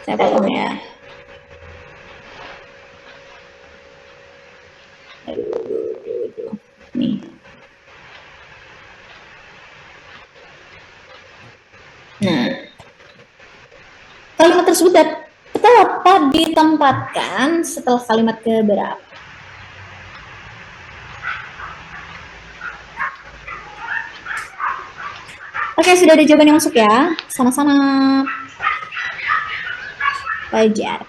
Saya potong ya. Nih. Nah, kalimat tersebut dapat ditempatkan setelah kalimat keberapa? Oke, sudah ada jawaban yang masuk ya. Sama-sama belajar.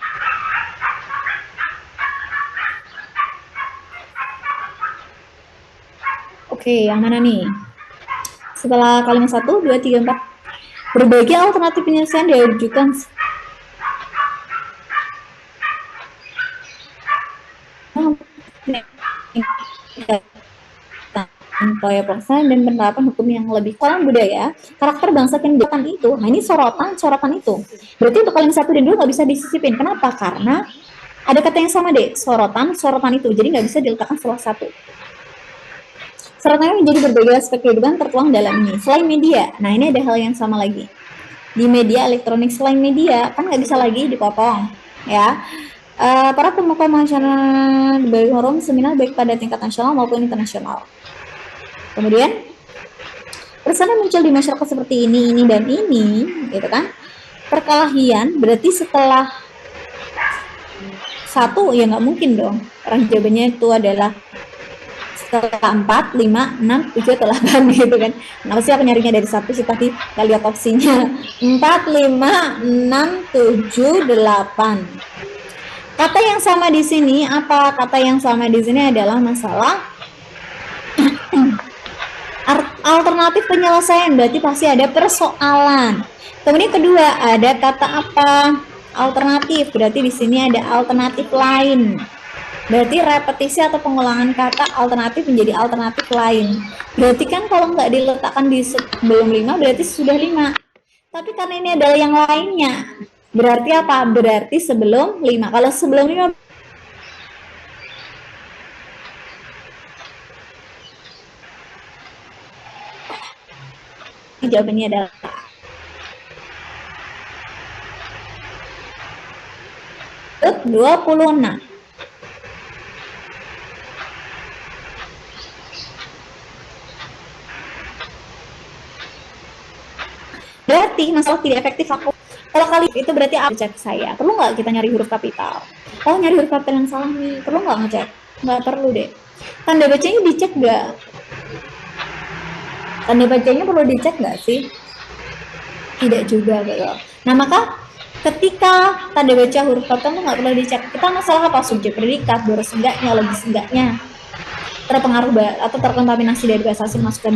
Oke, yang mana nih? Setelah kalimat 1, 2, 3, 4. Berbagai alternatif penyelesaian diajukan upaya pelaksanaan dan penerapan hukum yang lebih kolam budaya, karakter bangsa yang dilakukan itu, nah ini sorotan itu. Berarti untuk kalimat 1 dan 2 nggak bisa disisipin. Kenapa? Karena ada kata yang sama deh, sorotan itu. Jadi nggak bisa diletakkan salah satu. Sorotannya menjadi berbagai aspek kehidupan tertuang dalam ini. Selain media, nah ini ada hal yang sama lagi. Di media elektronik selain media, kan nggak bisa lagi dipotong. Ya, para pemuka masyarakat dari forum seminar baik pada tingkat nasional maupun internasional. Kemudian pesan muncul di masyarakat seperti ini dan ini, gitu kan? Perkelahian berarti setelah 1 ya nggak mungkin dong. Orang jawabannya itu adalah setelah 4, 5, 6, 7, atau 8 gitu kan. Kenapa sih aku nyarinya dari 1 sih tadi? Kita lihat opsinya. 4, 5, 6, 7, 8. Kata yang sama di sini apa? Kata yang sama di sini adalah masalah alternatif penyelesaian, berarti pasti ada persoalan. Kemudian kedua, ada kata apa? Alternatif, berarti di sini ada alternatif lain. Berarti repetisi atau pengulangan kata alternatif menjadi alternatif lain. Berarti kan kalau nggak diletakkan di sebelum 5, berarti sudah 5. Tapi karena ini adalah yang lainnya, berarti apa? Berarti sebelum 5. Kalau sebelum 5, jawabannya adalah 26. Berarti masalah tidak efektif aku. Kalau kali itu berarti apa? Cek saya. Perlu nggak kita nyari huruf kapital? Oh, nyari huruf kapital yang salah nih. Perlu nggak ngecek? Nggak perlu deh. Tanda bacanya dicek nggak? Tanda bacanya perlu dicek nggak sih? Tidak juga gitu. Nah, maka ketika tanda baca huruf kapital itu nggak perlu dicek. Kita masalah apa? Subjek predikat, boros enggaknya, logis enggaknya, terpengaruh atau terkontaminasi dari bahasa asing masuk ke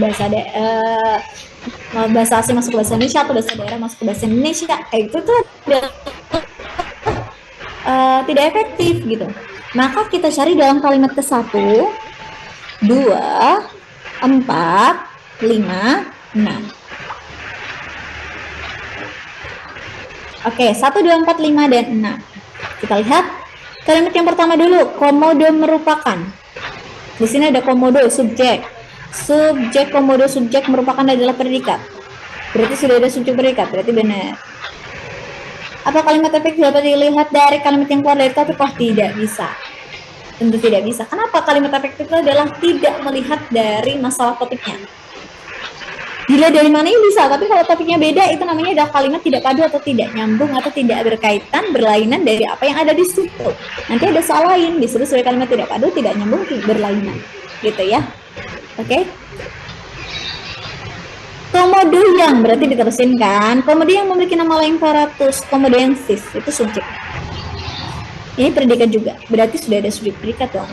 bahasa asing masuk ke bahasa Indonesia atau bahasa daerah masuk ke bahasa Indonesia, itu tuh tidak efektif gitu. Maka kita cari dalam kalimat ke 1, 2, 4, 5, 6. Oke, 1, 2, 4, 5, dan 6. Kita lihat kalimat yang pertama dulu, komodo merupakan. Di sini ada komodo, subjek. Subjek, komodo, subjek merupakan adalah predikat. Berarti sudah ada subjek predikat, berarti benar. Apa kalimat efektif dapat dilihat dari kalimat yang keluar dari topik? Oh, tidak bisa. Tentu tidak bisa. Kenapa? Kalimat efektif itu adalah tidak melihat dari masalah topiknya. Dilihat dari mana yang bisa, tapi kalau topiknya beda, itu namanya adalah kalimat tidak padu atau tidak nyambung atau tidak berkaitan, berlainan dari apa yang ada di situ. Nanti ada soal lain, disebut sebagai kalimat tidak padu, tidak nyambung, berlainan. Gitu ya. Oke. Komodo yang berarti diterusin kan. Komodo yang memiliki nama lain paratus, komodensis, itu subjek. Ini predikat juga, berarti sudah ada subjek predikat dong.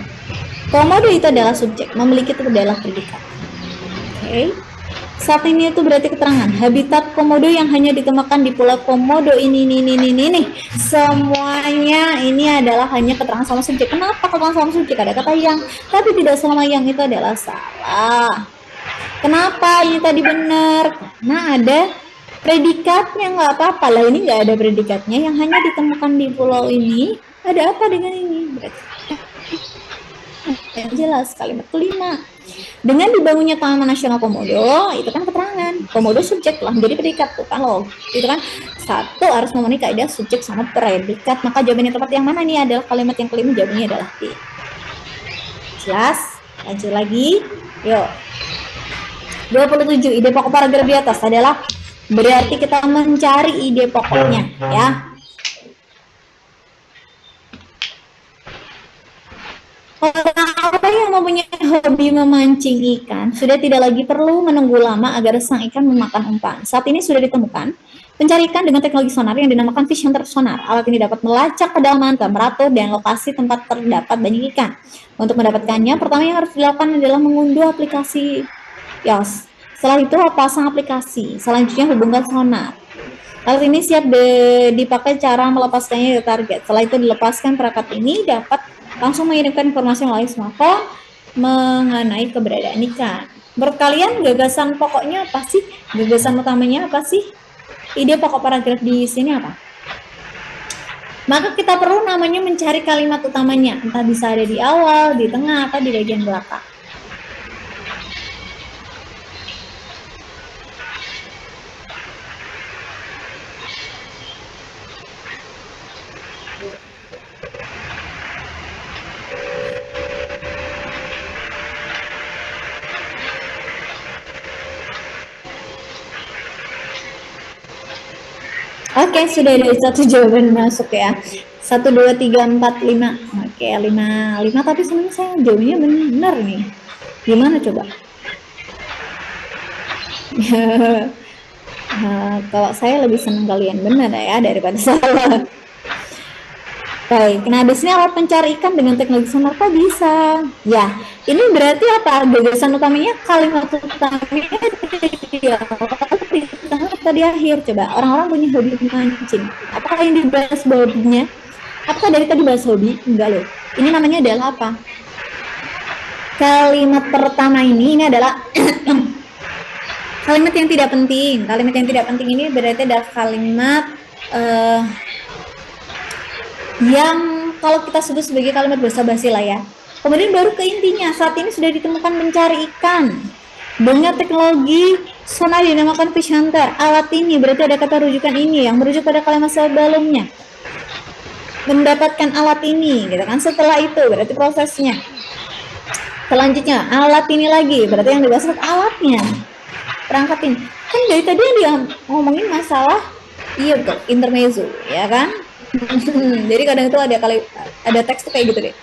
Komodo itu adalah subjek, memiliki itu adalah predikat. Oke. Saat ini itu berarti keterangan habitat komodo yang hanya ditemukan di Pulau Komodo ini. Semuanya ini adalah hanya keterangan sama subjek. Kenapa keterangan sama subjek? Ada kata yang, tapi tidak sama yang, itu adalah salah. Kenapa ini tadi benar? Karena ada predikatnya, nggak apa-apa lah. Ini nggak ada predikatnya, yang hanya ditemukan di pulau ini. Ada apa dengan ini? Berarti yang jelas. Kalimat kelima, dengan dibangunnya Taman Nasional Komodo, itu kan keterangan. Komodo subjek lah menjadi predikat tuh kan loh. Itu kan satu harus memenuhi kaidah subjek sama predikat. Maka jawabannya tepat yang mana nih? Adalah kalimat yang kelima, jawabannya adalah D. Jelas? Lanjut lagi. Yuk. 27, ide pokok paragraf di atas adalah berarti kita mencari ide pokoknya ya. Orang yang mempunyai hobi memancing ikan sudah tidak lagi perlu menunggu lama agar sang ikan memakan umpan. Saat ini sudah ditemukan pencari ikan dengan teknologi sonar yang dinamakan fish hunter sonar. Alat ini dapat melacak kedalaman, temperatur, dan lokasi tempat terdapat banyak ikan. Untuk mendapatkannya, pertama yang harus dilakukan adalah mengunduh aplikasi YOS. Setelah itu pasang aplikasi. Selanjutnya hubungkan sonar. Alat ini siap dipakai cara melepaskannya ke target. Setelah itu dilepaskan, perangkat ini dapat langsung mengirimkan informasi melalui smartphone mengenai keberadaan ikan. Menurut kalian gagasan pokoknya apa sih? Gagasan utamanya apa sih? Ide pokok paragraf di sini apa? Maka kita perlu namanya mencari kalimat utamanya. Entah bisa ada di awal, di tengah, atau di bagian belakang. Oke, sudah ada satu jawaban masuk ya. 1, 2, 3, 4, 5. Oke, 5 tapi sebenarnya saya jawabnya benar nih. Gimana coba? Kalau saya lebih senang kalian benar ya daripada salah. Baik, nah di sini alat pencari ikan dengan teknologi sonar kok bisa? Ya, ini berarti apa? Gagasan utamanya, kalimat utamanya di awal, di tengah, atau di akhir? Coba, orang-orang punya hobi memancing. Apakah yang dibahas hobinya? Apakah dari tadi bahas hobi? Enggak loh. Ini namanya adalah apa? Kalimat pertama ini adalah kalimat yang tidak penting. Kalimat yang tidak penting ini berarti adalah kalimat yang kalau kita sebut sebagai kalimat basa-basi lah ya. Kemudian baru ke intinya, saat ini sudah ditemukan mencari ikan dengan teknologi sonar dinamakan fish hunter. Alat ini berarti ada kata rujukan ini yang merujuk pada kalimat sebelumnya. Mendapatkan alat ini, gitu kan? Setelah itu berarti prosesnya. Selanjutnya alat ini lagi, berarti yang dibahas alatnya. Perangkat ini. Kan dari tadi yang dia ngomongin masalah iya tuh intermezzo, ya kan? Jadi kadang itu ada teks tuh kayak gitu deh.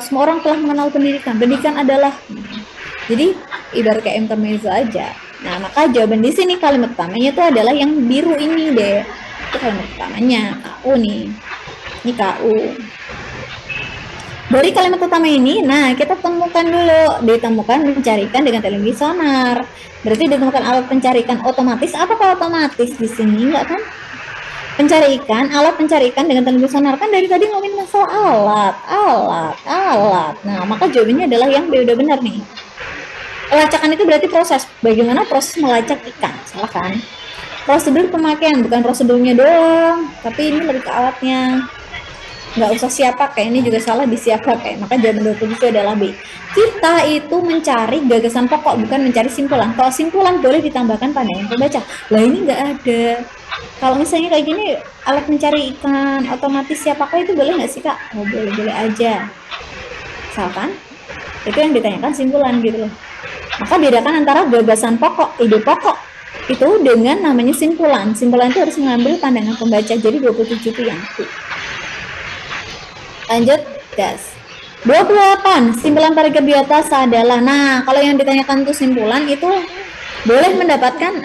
Semua orang telah mengenal pendidikan. Pendidikan adalah. Jadi ibarat kayak intermezzo aja. Nah, maka jawaban di sini kalimat utamanya itu adalah yang biru ini deh. Itu kalimat utamanya, KU nih. Ini KU. Dari kalimat utama ini, nah kita temukan dulu. Ditemukan mencarikan dengan teknologi sonar. Berarti ditemukan alat pencarikan otomatis. Apakah otomatis di sini? Enggak kan? Pencari ikan, alat pencari ikan dengan teknologi sonar. Kan dari tadi ngomongin masalah alat. Nah, maka jawabannya adalah yang udah benar nih. Pelacakan itu berarti proses. Bagaimana proses melacak ikan? Salah kan? Prosedur pemakaian, bukan prosedurnya doang, tapi ini lebih ke alatnya. Nggak usah siapa kayak ini juga salah di siapa kayak. Maka jawaban 27 adalah B. Kita itu mencari gagasan pokok, bukan mencari simpulan. Kalau simpulan boleh ditambahkan pandangan pembaca. Lah ini nggak ada. Kalau misalnya kayak gini, alat mencari ikan otomatis siapakah itu boleh nggak sih kak? Oh boleh aja. Misalkan itu yang ditanyakan simpulan gitu loh. Maka bedakan antara gagasan pokok, ide pokok itu dengan namanya simpulan. Simpulan itu harus mengambil pandangan pembaca. Jadi 27 itu yang itu. Lanjut, gas. 28, simpulan paragraf di atas adalah, nah kalau yang ditanyakan itu simpulan itu boleh mendapatkan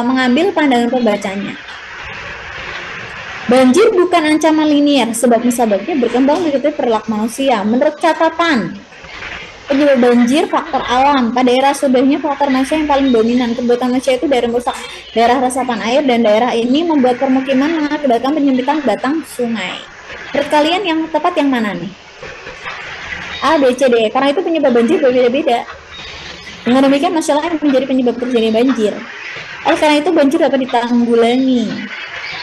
mengambil pandangan pembacanya. Banjir bukan ancaman linier, sebabnya berkembang mengikuti perilaku manusia. Menurut catatan, penyebab banjir faktor alam. Pada daerah sudahnya faktor manusia yang paling dominan. Perbuatan manusia itu daerah merusak daerah resapan air, dan daerah ini membuat permukiman mengakibatkan penyempitan batang sungai. Menurut kalian yang tepat yang mana nih? A, B, C, D. Karena itu penyebab banjir berbeda-beda. Dengan demikian masalah yang menjadi penyebab terjadi banjir. Oleh karena itu banjir dapat ditanggulangi.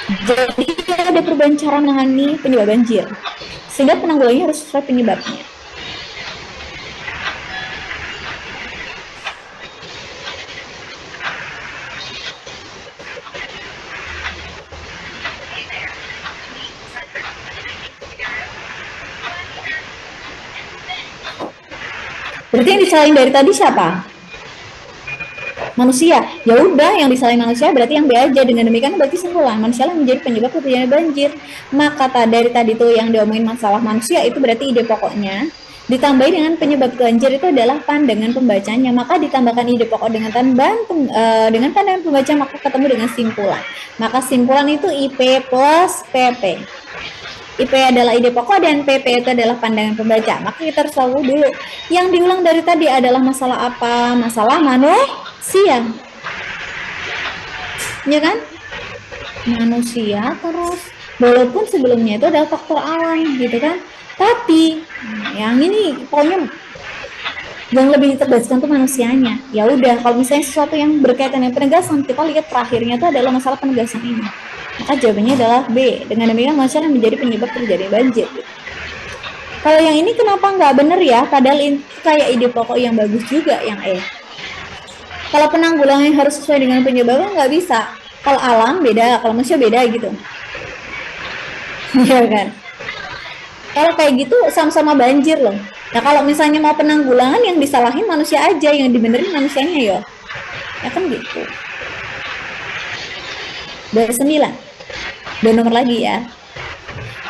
Jadi ada perubahan cara menangani penyebab banjir. Sehingga penanggulangannya harus sesuai penyebabnya. Berarti yang disalahin dari tadi siapa? Manusia. Ya udah, yang disalahin manusia berarti yang B aja. Dengan demikian berarti simpulan manusia yang menjadi penyebab terjadinya banjir. Maka dari tadi tuh yang diomongin masalah manusia itu berarti ide pokoknya. Ditambah dengan penyebab banjir itu adalah pandangan pembacanya. Maka ditambahkan ide pokok dengan dengan pandangan pembaca, maka ketemu dengan simpulan. Maka simpulan itu IP plus PP. IP adalah ide pokok dan PP itu adalah pandangan pembaca. Maka kita harus tahu dulu yang diulang dari tadi adalah masalah apa? Masalah manusia. Ya kan? Manusia terus. Walaupun sebelumnya itu adalah faktor alam gitu kan. Tapi yang ini pokoknya yang lebih ditegaskan tuh manusianya. Ya udah, kalau misalnya sesuatu yang berkaitan dengan penegasan, kita lihat terakhirnya itu adalah masalah penegasan ini. Maka jawabannya adalah B. Dengan demikian manusia yang menjadi penyebab terjadi banjir. Kalau yang ini kenapa nggak bener ya? Padahal ini kayak ide pokok yang bagus juga yang E. Kalau penanggulangan harus sesuai dengan penyebabnya nggak bisa. Kalau alam beda, kalau manusia beda gitu. Iya kan? Kalau kayak gitu sama-sama banjir loh. Nah kalau misalnya mau penanggulangan yang disalahin manusia aja, yang dibenerin manusianya ya. Ya kan gitu. 29. 2 nomor lagi ya.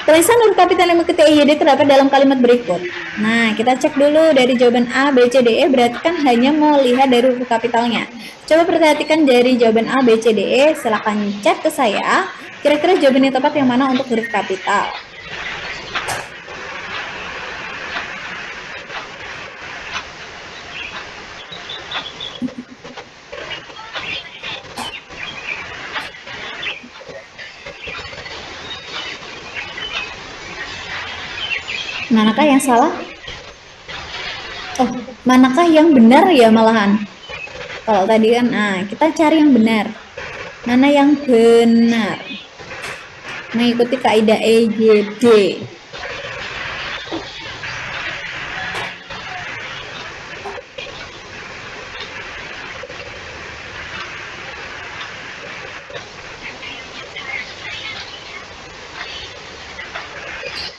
Tulisan huruf kapital yang mengikuti EYD terdapat dalam kalimat berikut. Nah, kita cek dulu dari jawaban A, B, C, D, E. Berarti kan hanya mau lihat dari huruf kapitalnya. Coba perhatikan dari jawaban A, B, C, D, E. Silahkan cek ke saya. Kira-kira jawaban yang tepat yang mana untuk huruf kapital? Manakah yang salah? Oh, manakah yang benar ya malahan? Kalau tadi kan, kita cari yang benar. Mana yang benar? Mengikuti kaidah EYD.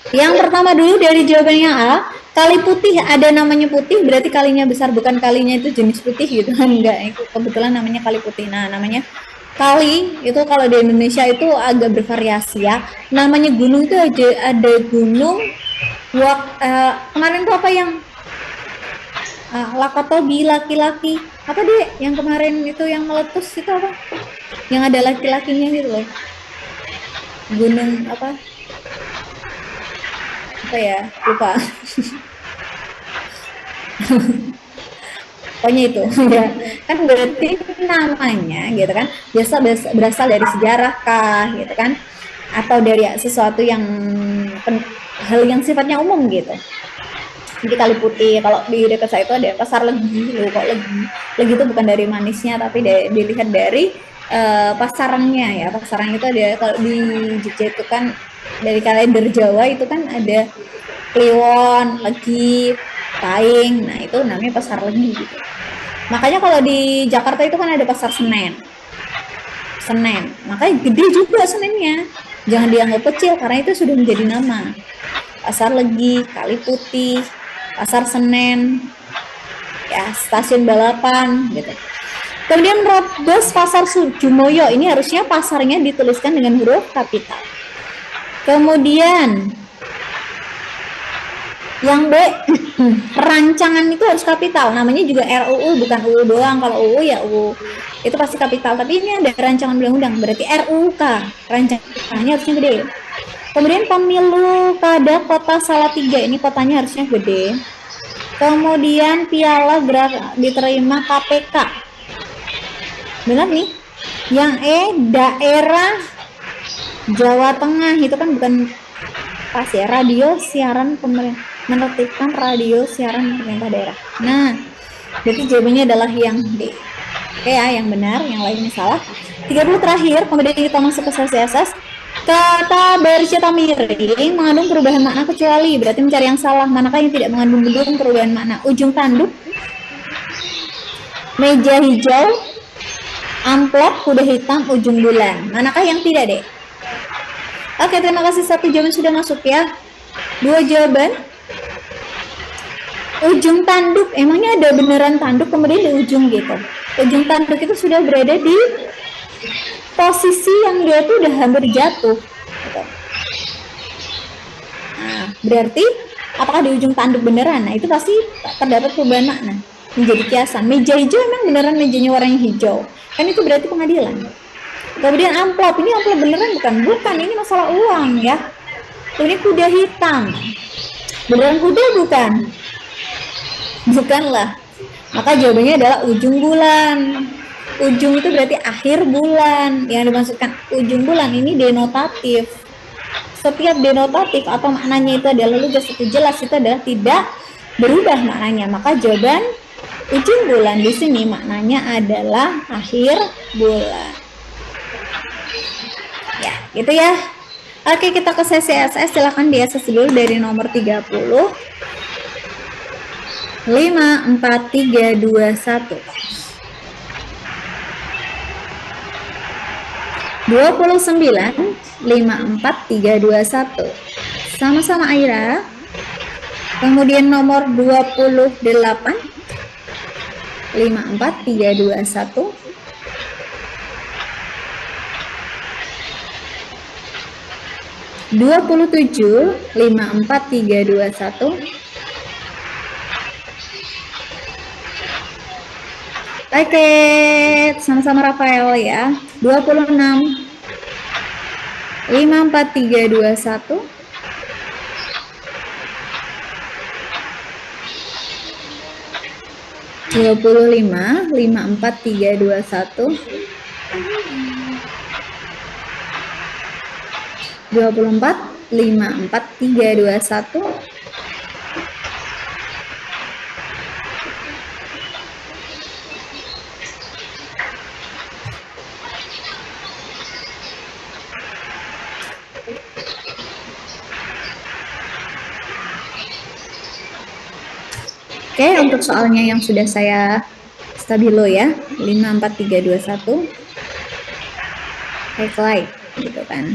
Yang pertama dulu dari jawabannya A, kali putih, ada namanya putih berarti kalinya besar, bukan kalinya itu jenis putih gitu kan, enggak, itu kebetulan namanya kali putih. Nah, namanya kali itu kalau di Indonesia itu agak bervariasi ya. Namanya gunung itu ada gunung kemarin tuh apa yang Lakatobi, laki-laki apa deh yang kemarin itu yang meletus itu apa? Yang ada laki-lakinya gitu loh. Gunung apa ya, lupa. Pokoknya itu ya kan, berarti namanya gitu kan berasal dari sejarah kah gitu kan, atau dari sesuatu yang hal yang sifatnya umum gitu. Jadi kali putih, kalau di dekat saya itu ada pasar Legi loh. Kok Legi itu bukan dari manisnya tapi dilihat dari pasarannya ya. Pasaran itu ada, kalau di Jogja itu kan dari kalender Jawa itu kan ada Kliwon, Legi, Taing. Nah itu namanya pasar Legi gitu. Makanya kalau di Jakarta itu kan ada pasar Senen, makanya gede juga Senennya, jangan dianggap kecil karena itu sudah menjadi nama. Pasar Legi, Kali Putih, Pasar Senen, ya stasiun balapan gitu. Kemudian Robes Pasar Sujumoyo, ini harusnya pasarnya dituliskan dengan huruf kapital. Kemudian yang B, rancangan itu harus kapital, namanya juga RUU, bukan UU doang. Kalau UU ya UU itu pasti kapital, tapi ini ada rancangan undang-undang, berarti RUK, rancangannya harusnya gede. Kemudian pemilu kada kota Salatiga, ini kotanya harusnya gede. Kemudian piala diterima KPK, benar nih. Yang E, daerah Jawa Tengah, itu kan bukan pas ya, radio siaran pemerintah, menertibkan radio siaran pemerintah daerah. Nah, jadi jawabannya adalah yang D. Oke ya, yang benar, yang lainnya salah. 30 terakhir, kemudian kita masuk ke SSS. Kata bercerita miring mengandung perubahan makna kecuali, berarti mencari yang salah. Manakah yang tidak mengandung perubahan makna? Ujung tanduk, meja hijau, amplop, kuda hitam, ujung bulan. Manakah yang tidak, Dek? Oke, terima kasih. 1 jawaban sudah masuk ya. 2 jawaban. ujung tanduk, emangnya ada beneran tanduk kemudian di ujung gitu. Ujung tanduk itu sudah berada di posisi yang dia tuh udah hampir jatuh gitu. Nah, berarti apakah di ujung tanduk beneran? Nah, itu pasti terdapat perubahan makna menjadi kiasan. Meja hijau emang beneran mejanya warnanya hijau, kan itu berarti pengadilan. Kemudian amplop, ini amplop beneran bukan? Bukan, ini masalah uang ya. Ini kuda hitam, beneran kuda bukan? Bukanlah. Maka jawabannya adalah ujung bulan. Ujung itu berarti akhir bulan. Yang dimaksudkan ujung bulan ini denotatif. Setiap denotatif atau maknanya itu adalah lugas itu jelas, itu adalah tidak berubah maknanya. Maka jawaban ujung bulan di sini maknanya adalah akhir bulan. Ya, gitu ya. Oke, kita ke sesi SS. Silahkan di SS dulu dari nomor 30. 5, 4, 3, 2, 1. 29, 5, 4, 3, 2, 1. Sama-sama Aira. Kemudian nomor 28, 5, 4, 3, 2, 1. 27, 5, 4, 3, 2, 1. Oke, sama-sama Rafael ya. 26, 5, 4, 3, 2, 1. 25, 5, 4, 3, 2, 1. 24, 5, 4, 3, 2, 1. 1. Oke, untuk soalnya yang sudah saya stabilo ya, 5, 4, 3, 2, 1. Highlight, gitu kan.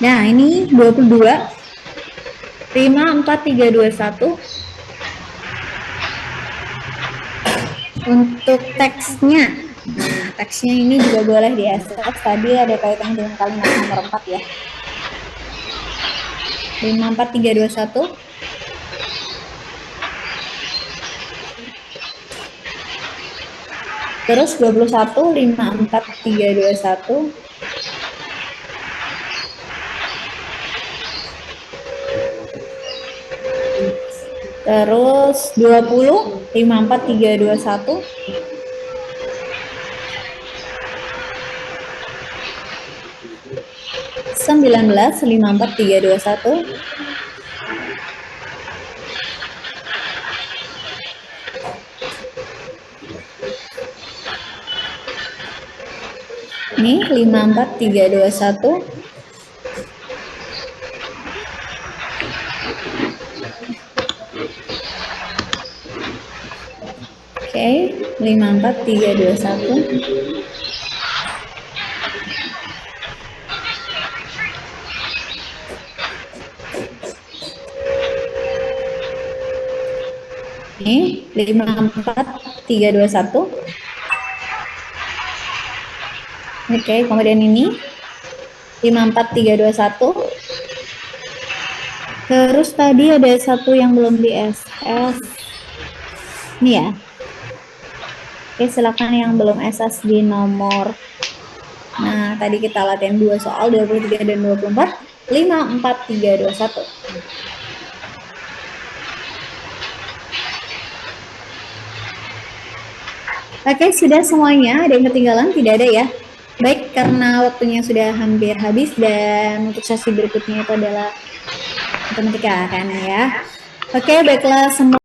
Nah, ini 22. 5, 4, 3, 2, 1. Untuk teksnya, nah, teksnya ini juga boleh di SS. Tadi ada kaitan dengan kalimat nomor 4 ya. 5, 4, 3, 2, 1. Terus 21, 5, 4, 3, 2, 1. Terus 20, 5, 4, 3, 2, 1. 19, 5, 4, 3, 2, 1. Ini 5, 4, 3, 2, 1. Oke, 5, 4, 3, 2, 1. Ini 5, 4, 3, 2, 1. Oke, kemudian ini 5, 4, 3, 2, 1. Terus tadi ada satu yang belum di SS. Ini ya. Oke, silakan yang belum SS di nomor. Nah, tadi kita latihan 2 soal, 23 dan 24. 5, 4, 3, 2, 1. Oke, sudah semuanya. Ada yang ketinggalan? Tidak ada ya. Baik, karena waktunya sudah hampir habis dan untuk sesi berikutnya itu adalah matematika kan ya. Oke, baiklah semua.